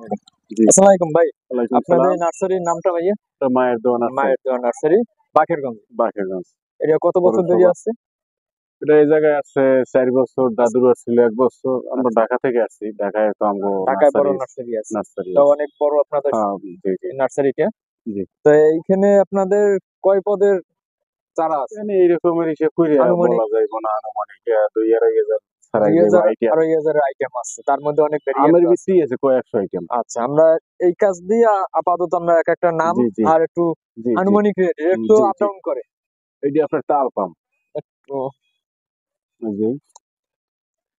জি। আসসালামু আলাইকুম ভাই। ওয়ালাইকুম আপনাদের সালাম। নার্সারির নামটা ভাইয়া? মায়ের দোয়া নার্সারি, মায়ের দোয়া নার্সারি, বাকেরগঞ্জ। বাকেরগঞ্জ এটা কত বছর ধরে পৌরসভা। আছে? এটা এই জায়গায় আছে ৪ বছর, দাদুর ছিল ১ বছর। আমরা আচ্ছা, ঢাকা থেকে আসছি। ঢাকায় তো আমগো ঢাকায় বড় নার্সারি আছে। নার্সারি তো আছে। অনেক বড় আপনাদের হ্যাঁ, জি, জি, নার্সারিটা। জি। তো এইখানে আপনাদের কয় পদের চারা আছে? মানে এইরকমের হিসেব কইরা আনুমানিক বলা যাইব না। আনুমানিক ২-২.৫ হাজার ছাড়াই যাইব ২,০০০ আইটেম। ২,৫০০ আইটেম আছে। তার মধ্যে অনেক ভেরিয়েন্ট আমের আছে। ভিত্তি আছে কয়েকশো আইটেম। আচ্ছা, আমরা এই কাজ দিয়ে আপাতত আমরা একটা নাম জি, জি, আর একটু জি, জি, আনুমানিক রেট তো জি, আপ জি। ডাউন করে। এটি আপনার তাল পাম। একটু জি,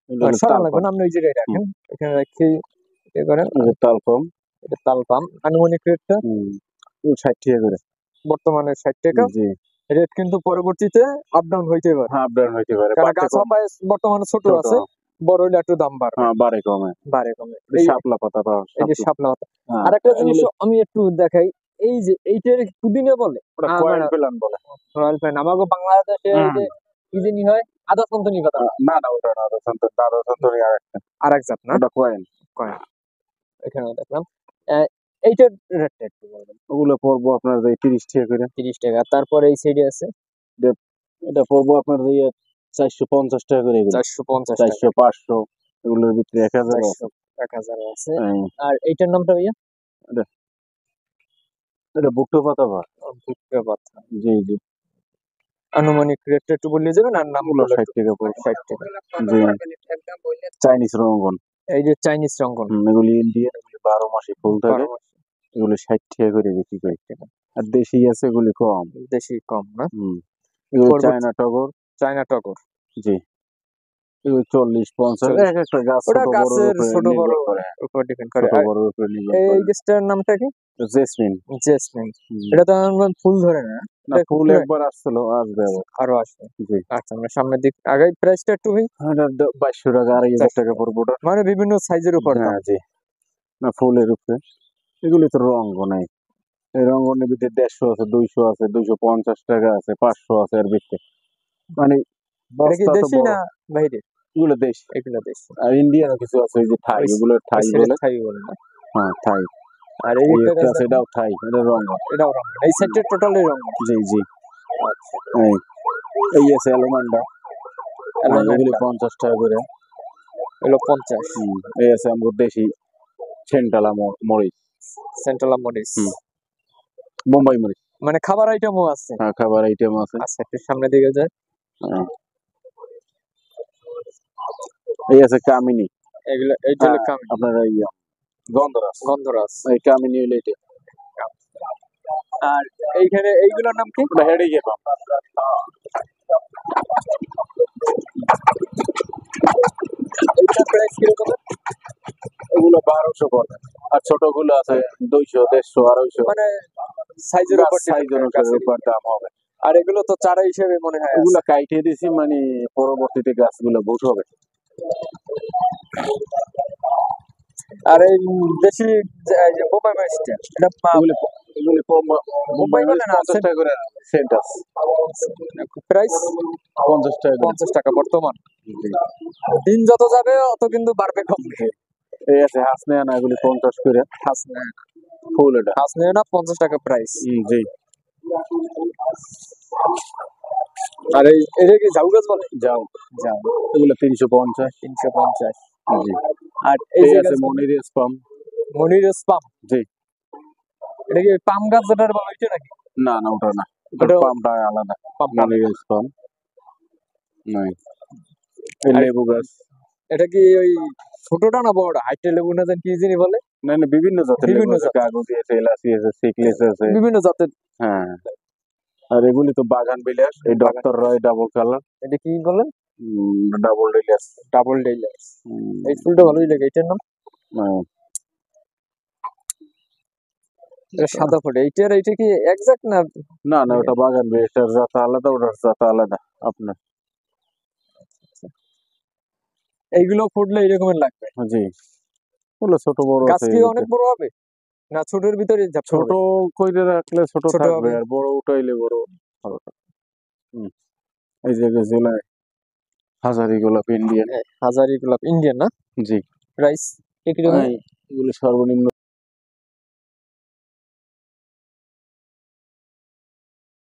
এটা হলো সরান তাল লাগবে পাম। না, আপনি ওই জায়গায় হুম, রাখেন। এখানে রেখে ইয়ে করেন। এই যে তাল পাম। এটা তাল পাম। আনুমানিক রেটটা হুম, ৬০ টাকা করে। বর্তমানে ৬০ টাকা। জি। রেট কিন্তু পরবর্তীতে আপ ডাউন হইতে পারে। হাফ ডাউন হইতে পারে, কারণ বাড়তে গাছ কম। হপায় বর্তমানে ছোট ছোট, আছে, বড় হইলে একটু দাম বাড়বে, হ্যাঁ, বাড়ে কমে। বাড়ে কমে। এটা এই শাপলা পাতা পাওয়া, এই যে শাপলা। শাপলা পাতা। হ্যাঁ, আরেকটা জিনিস এগুলি আমি একটু দেখাই, এই যে এইটার পুদিনা বলে, ওটা আমার কয়েন পেলান বলে। রয়্যাল ফ্যান আমাকে বাংলাদেশে এই হুম। যে কি জানি হয়, আদা সন্তনি পাতা, না, না, ওটা না, ওটা সন্তনি আরেকটা। আরেক জাত না? ওটা কয়েন। কয়েন। এখানেও দেখলাম। এইটার রেটটা একটু বলবেন? ওগুলো পড়বো আপনার যে ৩০ টাকা করে। ৩০ টাকা। তারপরে এই সাইডে আছে এটা এটা পড়বো আপনার যে ৪৫০ টাকা করে এগুলো। ৪৫০ টাকা। ৪০০, ৫০০, এগুলোর ভিতরে ১,০০০ আছে। ৪০০, ১,০০০ আছে। হ্যাঁ, আর এইটার নামটা ভাইয়া? এটা এটা ভুট্টো পাতা বা। ভুট্টা পাতা। জি, জি। আনুমানিক রেটটা একটু বললে যাবেন আর ওগুলো নামগুলো ৬০ একটু? টাকা পড়বে। ৬০ টাকা। জি। চাইনিজ রঙ্গন। এই যে চাইনিজ রঙ্গন, এগুলি ইন্ডিয়ান, এগুলি ১২ মাসে ফুল ১২ থাকে। মাস এগুলো ৬০ টাকা করে বিক্রি করি। ৬০ টাকা। আর দেশি আছে এগুলি কম। দেশি কম না? হুম। এগুলো পরবর্তী চায়না টগর। চায়না টগর। জি। এগুলো ৪০-৫০, ৪০। একেকটা গাছ ওটা ছোট বড়র গাছের উপরে ছোট বড় নির্ভর করে। উপর ডিপেন্ড করে। ছোট আর বড়র উপরে নির্ভর এই করে। গাছটার নামটা কি? জেসমিন। জেসমিন। হুম। এটা তো আমার ফুল ধরে না? না, এটা ফুল ফুলে একবার আসছিল, আসবে আবার। আরো আসবে। জি। আচ্ছা, আমরা সামনের দিক আগাই, প্রাইসটা একটু ভাই? এটা ২২০০ টাকা, ২,৫০০ টাকা ৪০০ পড়বে ওটা। মানে বিভিন্ন সাইজের উপর দাম। হ্যাঁ, জি। না, ফুলের উপরে। এগুলি তো রঙ্গ নাই। এই রঙ্গনের ভিতরে ১৫০ আছে, ২০০ আছে, ২৫০ টাকা আছে, ৫০০ আছে এর ভিতরে। মানে এটা কি বস্তা তো দেশি বড়। না বাইরে? এগুলো দেশ। এগুলো দেশি। আর ইন্ডিয়ানও কিছু আছে, এই যে থাই, ওই এগুলো ওই থাই সাইডে বলে। থাই বলে না? হ্যাঁ, থাই। আর এই এই একটা একটা গাছ আছে, দেখুন, এটাও থাই, এটা রঙ্গ। এটাও রঙিন। এই সাইডটা টোটালি রঙিন। জি, জি। আচ্ছা, এই এই আছে অ্যালোমান্ডা। এগুলি অ্যালোভেন্ডা ৫০ টাকা করে। হলো ৫০। হুম। এই আছে আমগো দেশি সেন্টালা মরিচ। সেন্ট্রাল মরিচ। হুম। বোম্বাই মরিচ। মানে খাবার আইটেমও আছে। হ্যাঁ, খাবার আইটেম আছে। আচ্ছা, একটু সামনের দিকে যায়। হ্যাঁ। এই আছে কামিনী। এগুলো এইটা হলো হ্যাঁ, কামিনী, আপনার এই গন্ধরাজ। গন্ধরাজ। এই কামিনী হলো এটা। আর এইখানে এইগুলোর নাম কি? ওটা হেডিকে পাম। এইটার প্রাইস কিরকম? ওগুলো ১২০০ পড়বে। আর ছোটগুলো আছে ২০০, ১৫০, ২৫০। মানে সাইজের গাছ উপর ডিপেন্ড সাইজ করে অনুসারে গাছের। উপর দাম হবে। আর এগুলো তো চারা হিসেবে মনে হয় ওগুলা আছে। কাইটে দিছি, মানে পরবর্তীতে গাছগুলো বহুত হবে। আর এই দেশি যে বোম্বাই মরিচটা, এটা এগুলি এগুলি বোম্বাই বোম্বাই বলে মরিচ না? ৫০ টাকা করে সেন্ট আছে। প্রাইস ৫০ টাকা করে। ৫০ টাকা বর্তমান। জি। দিন যত যাবে অত কিন্তু বাড়বে কমবে। এই আছে হাসনেয়ানা, এগুলি ৫০ করে। হাসনে ফুল এটা। হাসনে না ৫০ টাকা প্রাইস। জি। আর এই এটা কি ঝাউ গাছ বলে? যাও। ঝাউ এগুলো ৩৫০। ৩৫০। জি। আর এই এই যে আছে গাছ মনির স্পাম। মনিরস পাম, জি। এটা কি পাম গাছ যেটার বলে ওইটা নাকি? না, না, ওটা না। ওটার ওটা পামটা আলাদা। পামটা মনির আলাদা। স্পাম নাই। এই আর লেবু গাছ। এটা কি ওই ছোটটা না বড়টা? হাইটে লেবু না জানি কি জানি বলে? না, না, বিভিন্ন জাতের লেবু বিভিন্ন আছে। জাতের, কাগজি আছে, এলাচি আছে, সিকলেস আছে। বিভিন্ন জাতের হ্যাঁ। আর এগুলি তো বাগান বিলাস। এই বাগান। ডক্টর রয় ডাবল কালার। এটা কি বলেন? ডাবল বিলাস। ডাবল ডেইলার্স। এই ফুলটা ভালোই লাগে, এটার নাম? এটা সাদা ফুল। এইটার এইটা কি এক্সাক্ট না? না, না, ওটা বাগান বিলাস। এটার জাত আলাদা, ওটার জাত আলাদা আপনার। এইগুলো ফুটলে এইরকমের লাগবে। জি। ওগুলো ছোট বড় গাছ আছে কি এর অনেক ভিতরে। বড় হবে না ছোটের ভিতরে ঝাপসা ছোট হবে? কইরে রাখলে ছোট ছোট থাকবে, হবে। আর বড় উঠাইলে বড় হবে। হুম। এই যে জেলায় হাজারি গোলাপ ইন্ডিয়ান। হাজারি গোলাপ ইন্ডিয়ান না? জি। প্রাইস কিরকম? এগুলো সর্বনিম্ন